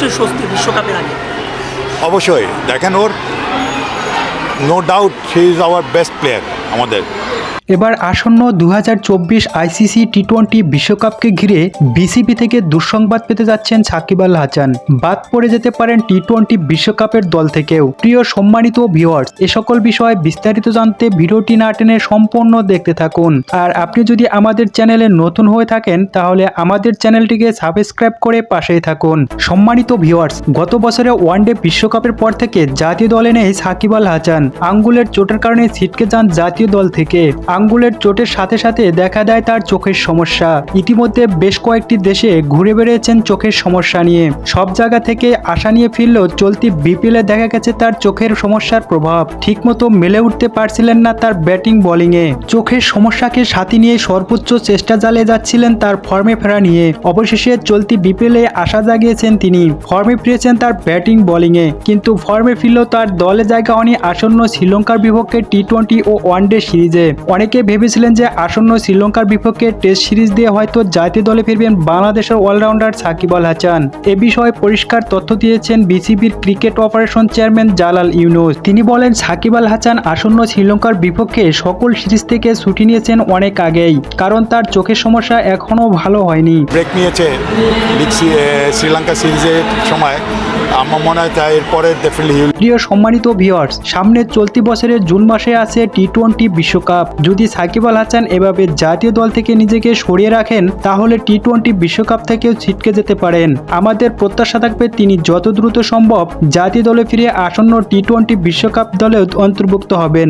অবশ্যই স্বস্তি বিশ্বকাপের আগে। অবশ্যই দেখেন ওর no doubt she is our best player আমাদের। এবার আসন্ন 2024 আইসিসি টি-20 বিশ্বকাপকে ঘিরে বিসিবি থেকে দুঃসংবাদ পেতে যাচ্ছেন সাকিব আল হাসান। বাদ পড়ে যেতে পারেন টি-20 বিশ্বকাপের দল থেকেও। প্রিয় সম্মানিত ভিউয়ার্স, এ সকল বিষয়ে বিস্তারিত জানতে ভিডিওটি না টেনে সম্পূর্ণ দেখতে থাকুন। আর আপনি যদি আমাদের চ্যানেলে নতুন হয়ে থাকেন তাহলে আমাদের চ্যানেলটিকে সাবস্ক্রাইব করে পাশেই থাকুন। সম্মানিত ভিউয়ার্স, গত বছরে ওয়ানডে বিশ্বকাপের পর থেকে জাতীয় দলে নেই সাকিব আল হাসান। আঙ্গুলের চোটের কারণে ছিটকে যান জাতীয় দল থেকে। আঙ্গুলের চোটের সাথে সাথে দেখা দেয় তার চোখের সমস্যা। ইতিমধ্যে বেশ কয়েকটি দেশে ঘুরে বেড়িয়েছেন চোখের সমস্যা নিয়ে। সব জায়গা থেকে আশা নিয়ে ফিরলেও চলতি বিপিএলে দেখা গেছে তার চোখের সমস্যার প্রভাব ঠিকমতো মেলে উঠতে পারছিলেন না তার ব্যাটিং বোলিংয়ে। চোখের সমস্যাকে সাথে নিয়ে সর্বোচ্চ চেষ্টা চালিয়ে যাচ্ছিলেন তার ফর্মে ফেরা নিয়ে। অবশেষে চলতি বিপিএলে আশা জাগিয়েছেন তিনি। ফর্মে ফিরেছেন তার ব্যাটিং বোলিংয়ে, কিন্তু ফর্মে ফিরলেও তার দলে জায়গা হয়নি আসন্ন শ্রীলঙ্কার বিপক্ষে টি-20 ও ওয়ানডে সিরিজে। অনেকে ভেবেছিলেন যে আসন্ন শ্রীলঙ্কার বিপক্ষে টেস্ট সিরিজ দিয়ে হয়তো জাতীয় দলে ফিরবেন বাংলাদেশের অলরাউন্ডার সাকিব আল হাসান। এ বিষয়ে পরিষ্কার তথ্য দিয়েছেন বিসিবির cricket operation chairman Jalal Yunus. তিনি বলেন, সাকিব আল হাসান আসন্ন শ্রীলঙ্কার বিপক্ষে সকল সিরিজ থেকে ছুটি নিয়েছেন অনেক আগেই, কারণ তার চোখের সমস্যা এখনো ভালো হয়নি। ব্রেক নিয়েছে শ্রীলঙ্কা সিরিজের সময়, আমার মনে হয় তাই এরপরে ডেফিনেটলি। প্রিয় সম্মানিত ভিউয়ার্স, সামনে চলতি বছরের জুন মাসে আছে টি-20 বিশ্বকাপ। যদি সাকিব আল হাসান এভাবে জাতীয় দল থেকে নিজেকে সরিয়ে রাখেন তাহলে টি-20 বিশ্বকাপ থেকেও ছিটকে যেতে পারেন। আমাদের প্রত্যাশা থাকবে তিনি যত দ্রুত সম্ভব জাতীয় দলে ফিরে আসন্ন টি-20 বিশ্বকাপ দলে অন্তর্ভুক্ত হবেন।